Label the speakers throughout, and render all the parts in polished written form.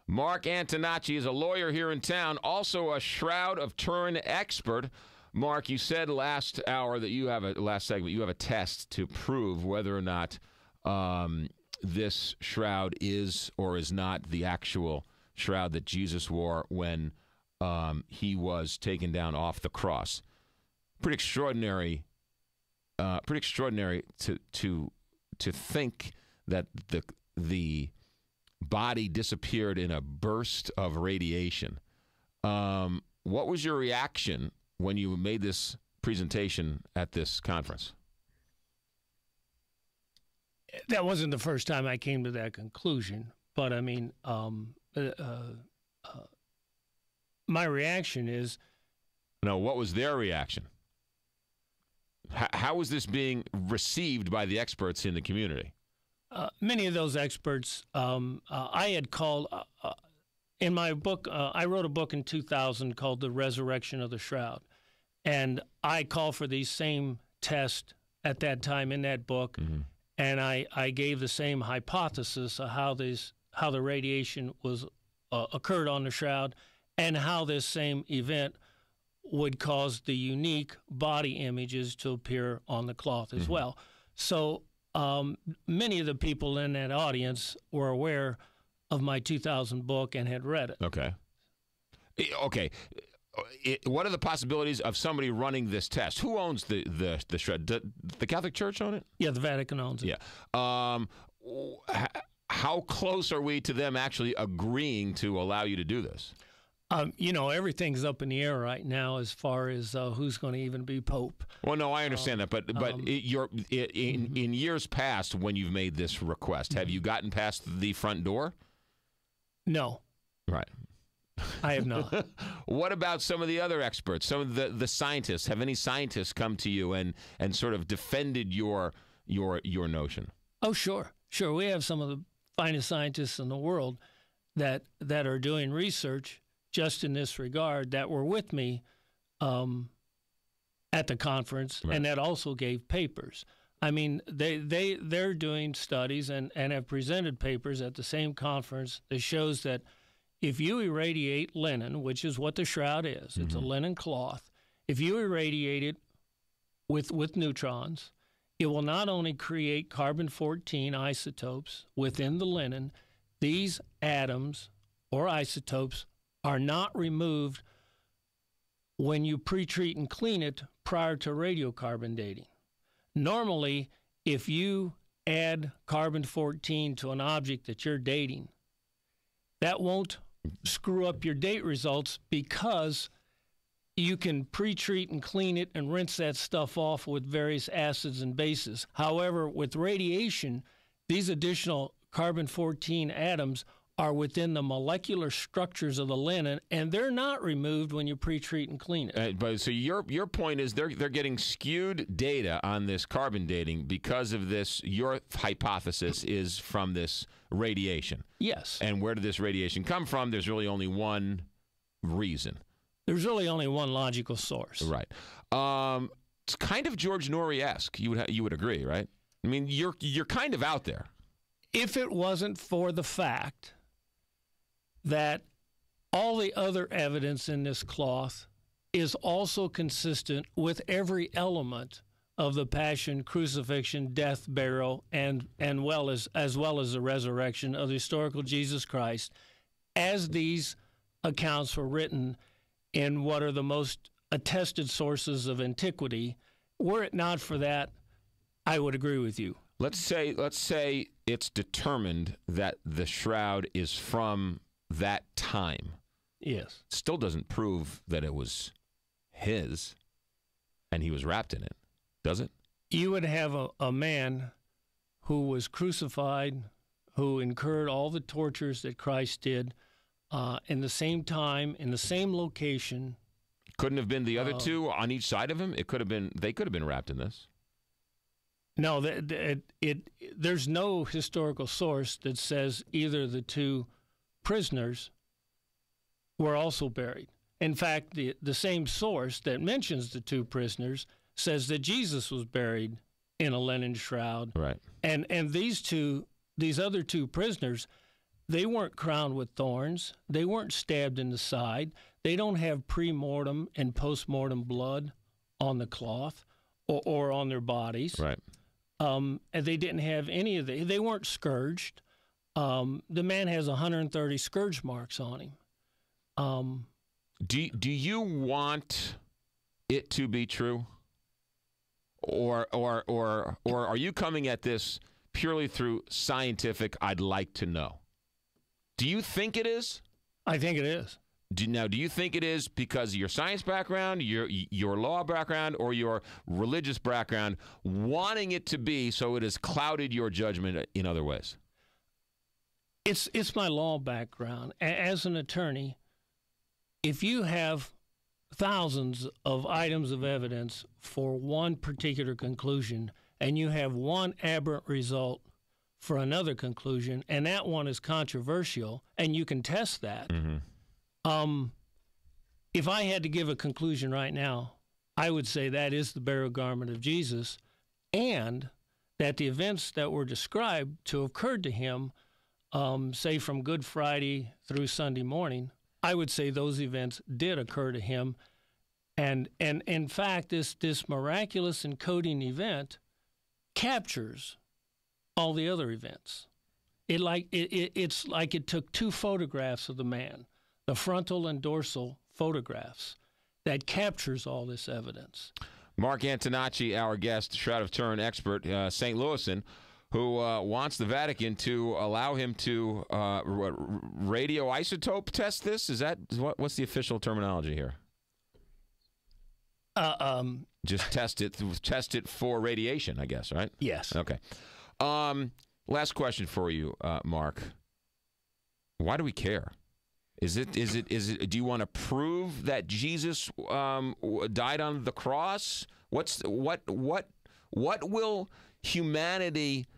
Speaker 1: Mark Antonacci is a lawyer here in town, also a Shroud of Turin expert. Mark, you said last hour that you have last segment, you have a test to prove whether or not this shroud is or is not the actual shroud that Jesus wore when he was taken down off the cross. Pretty extraordinary to think that the body disappeared in a burst of radiation. What was your reaction when you made this presentation at this conference?
Speaker 2: That wasn't the first time I came to that conclusion, but I mean, my reaction is...
Speaker 1: No, what was their reaction? How was this being received by the experts in the community?
Speaker 2: Many of those experts, I had called, in my book, I wrote a book in 2000 called The Resurrection of the Shroud, and I called for these same tests at that time in that book, and I gave the same hypothesis of how the radiation was occurred on the shroud, and how this same event would cause the unique body images to appear on the cloth as well. So many of the people in that audience were aware of my 2000 book and had read it.
Speaker 1: Okay. What are the possibilities of somebody running this test? Who owns the shred? The Catholic Church own it?
Speaker 2: Yeah, the Vatican owns it.
Speaker 1: Yeah. How close are we to them actually agreeing to allow you to do this?
Speaker 2: You know, everything's up in the air right now as far as who's going to even be Pope.
Speaker 1: Well, no, I understand that, but in years past, when you've made this request, have you gotten past the front door?
Speaker 2: No.
Speaker 1: Right.
Speaker 2: I have not.
Speaker 1: What about some of the other experts, some of the scientists? Have any scientists come to you and sort of defended your notion? Oh,
Speaker 2: sure. Sure. We have some of the finest scientists in the world that are doing research just in this regard that were with me at the conference, right, and that also gave papers. I mean, they're doing studies and have presented papers at the same conference that shows that if you irradiate linen, which is what the shroud is, it's a linen cloth, if you irradiate it with neutrons, it will not only create carbon-14 isotopes within the linen, these atoms or isotopes are not removed when you pre-treat and clean it prior to radiocarbon dating. Normally, if you add carbon-14 to an object that you're dating, that won't screw up your date results because you can pre-treat and clean it and rinse that stuff off with various acids and bases. However, with radiation, these additional carbon-14 atoms are within the molecular structures of the linen, and they're not removed when you pre-treat and clean it.
Speaker 1: But so your point is they're getting skewed data on this carbon dating because of this. Your hypothesis is from this radiation.
Speaker 2: Yes.
Speaker 1: And where did this radiation come from? There's really only one reason.
Speaker 2: There's really only one logical source.
Speaker 1: Right. It's kind of George Norrie-esque. You would agree, right? I mean, you're kind of out there.
Speaker 2: If it wasn't for the fact that all the other evidence in this cloth is also consistent with every element of the passion, crucifixion, death, burial, and as well as the resurrection of the historical Jesus Christ, as these accounts were written in what are the most attested sources of antiquity. Were it not for that, I would agree with you.
Speaker 1: Let's say it's determined that the shroud is from that time.
Speaker 2: Yes.
Speaker 1: Still doesn't prove that it was his and he was wrapped in it, does it?
Speaker 2: You would have a man who was crucified, who incurred all the tortures that Christ did in the same time, in the same location.
Speaker 1: Couldn't have been the other two on each side of him? They could have been wrapped in this.
Speaker 2: No, there's no historical source that says either the two prisoners were also buried. In fact, the same source that mentions the two prisoners says that Jesus was buried in a linen shroud.
Speaker 1: Right.
Speaker 2: And these other two prisoners, They weren't crowned with thorns. They weren't stabbed in the side. They don't have pre-mortem and post-mortem blood on the cloth or on their bodies.
Speaker 1: Right.
Speaker 2: And they didn't have any of they weren't scourged. The man has 130 scourge marks on him.
Speaker 1: Do you want it to be true? Or are you coming at this purely through scientific, I'd like to know? Do you think it is?
Speaker 2: I think it is.
Speaker 1: Do you think it is because of your science background, your law background, or your religious background, wanting it to be so it has clouded your judgment in other ways?
Speaker 2: It's my law background. As an attorney, if you have thousands of items of evidence for one particular conclusion, and you have one aberrant result for another conclusion, and that one is controversial, and you can test that. If I had to give a conclusion right now, I would say that is the burial garment of Jesus, and that the events that were described to have occurred to him, say from Good Friday through Sunday morning, I would say those events did occur to him. And in fact, this miraculous encoding event captures all the other events. It's like it took two photographs of the man, the frontal and dorsal photographs, that captures all this evidence.
Speaker 1: Mark Antonacci, our guest, Shroud of Turin expert, St. Louisan, who wants the Vatican to allow him to radioisotope test this. What's the official terminology here? Just test it for radiation, I guess, right?
Speaker 2: Yes.
Speaker 1: Okay. Last question for you, Mark. Why do we care? Is it? Do you want to prove that Jesus died on the cross? What will humanity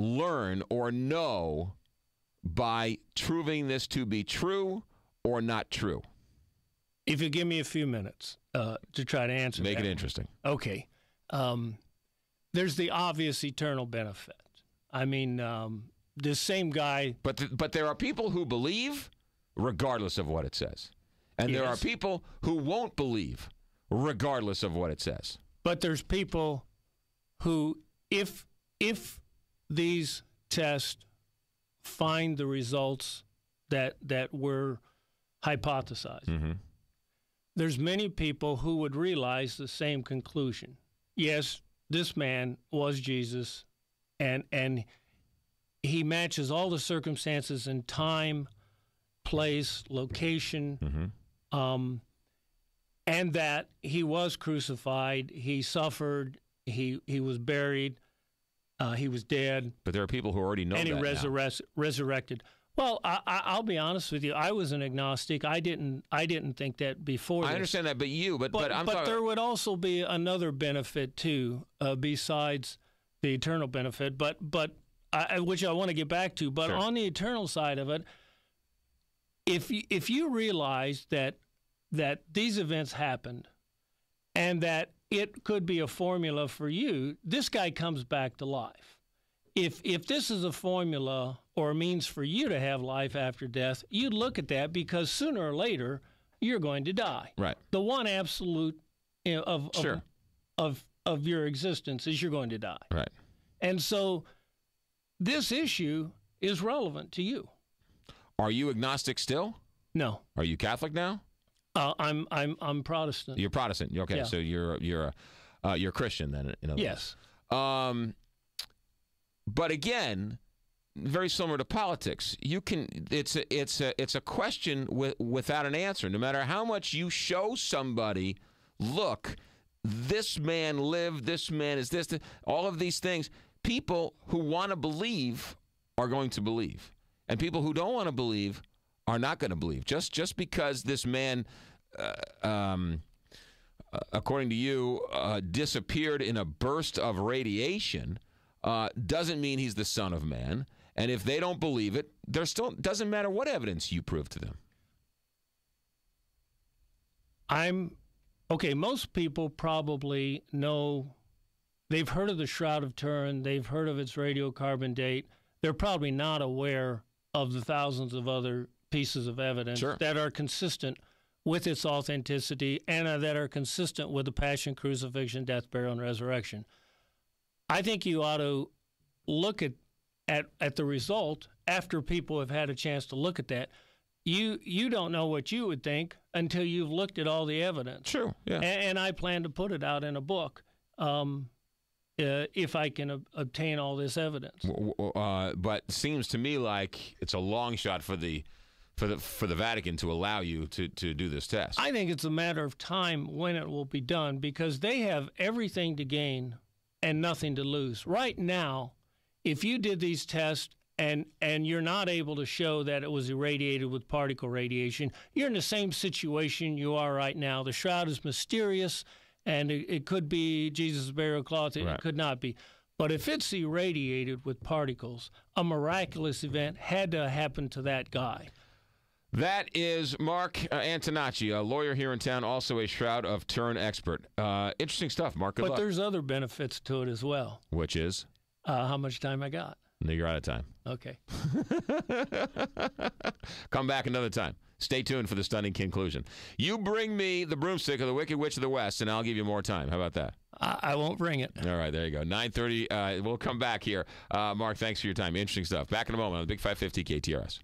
Speaker 1: learn or know by proving this to be true or not true?
Speaker 2: If you give me a few minutes to try to answer that.
Speaker 1: Make it interesting.
Speaker 2: Okay. There's the obvious eternal benefit. I mean, this same guy...
Speaker 1: But there are people who believe regardless of what it says. And there are people who won't believe regardless of what it says.
Speaker 2: But there's people who, if these tests find the results that were hypothesized, there's many people who would realize the same conclusion. Yes, this man was Jesus, and he matches all the circumstances in time, place, location, and that he was crucified, he suffered, he was buried, he was dead.
Speaker 1: But there are people who already know that
Speaker 2: and he resurrected. Well, I'll be honest with you. I was an agnostic. I didn't think that before.
Speaker 1: I understand that, but
Speaker 2: there would also be another benefit too, besides the eternal benefit. But which I want to get back to. But on the eternal side of it, if you realize that these events happened, and that it could be a formula for you, this guy comes back to life. If this is a formula or a means for you to have life after death, you'd look at that because sooner or later you're going to die.
Speaker 1: Right.
Speaker 2: The one absolute of your existence is you're going to die.
Speaker 1: Right.
Speaker 2: And so this issue is relevant to you.
Speaker 1: Are you agnostic still?
Speaker 2: No.
Speaker 1: Are you Catholic now?
Speaker 2: I'm Protestant.
Speaker 1: You're Protestant. Okay, yeah. So you're Christian then. In other
Speaker 2: yes.
Speaker 1: words. But again, very similar to politics. It's a question without an answer. No matter how much you show somebody, look, this man lived, this man is this, all of these things. People who want to believe are going to believe, and people who don't want to believe are not going to believe. Just because this man, according to you, disappeared in a burst of radiation. Doesn't mean he's the Son of Man. And if they don't believe it, there still doesn't matter what evidence you prove to them.
Speaker 2: Okay, most people probably know, they've heard of the Shroud of Turin, they've heard of its radiocarbon date. They're probably not aware of the thousands of other pieces of evidence that are consistent with its authenticity and that are consistent with the passion, crucifixion, death, burial, and resurrection. I think you ought to look at the result after people have had a chance to look at that. You don't know what you would think until you've looked at all the evidence.
Speaker 1: True, yeah.
Speaker 2: And I plan to put it out in a book if I can obtain all this evidence.
Speaker 1: But it seems to me like it's a long shot for the Vatican to allow you to do this test.
Speaker 2: I think it's a matter of time when it will be done, because they have everything to gain and nothing to lose. Right now, if you did these tests and you're not able to show that it was irradiated with particle radiation, you're in the same situation you are right now. The shroud is mysterious, and it could be Jesus' burial cloth. It could not be. But if it's irradiated with particles, a miraculous event had to happen to that guy.
Speaker 1: That is Mark Antonacci, a lawyer here in town, also a Shroud of Turin expert. Interesting stuff, Mark. Good luck.
Speaker 2: But there's other benefits to it as well.
Speaker 1: Which is?
Speaker 2: How much time I got?
Speaker 1: No, you're out of time.
Speaker 2: Okay.
Speaker 1: Come back another time. Stay tuned for the stunning conclusion. You bring me the broomstick of the Wicked Witch of the West, and I'll give you more time. How about that?
Speaker 2: I won't bring it.
Speaker 1: All right, there you go. 9:30. We'll come back here. Mark, thanks for your time. Interesting stuff. Back in a moment on the Big 550 KTRS.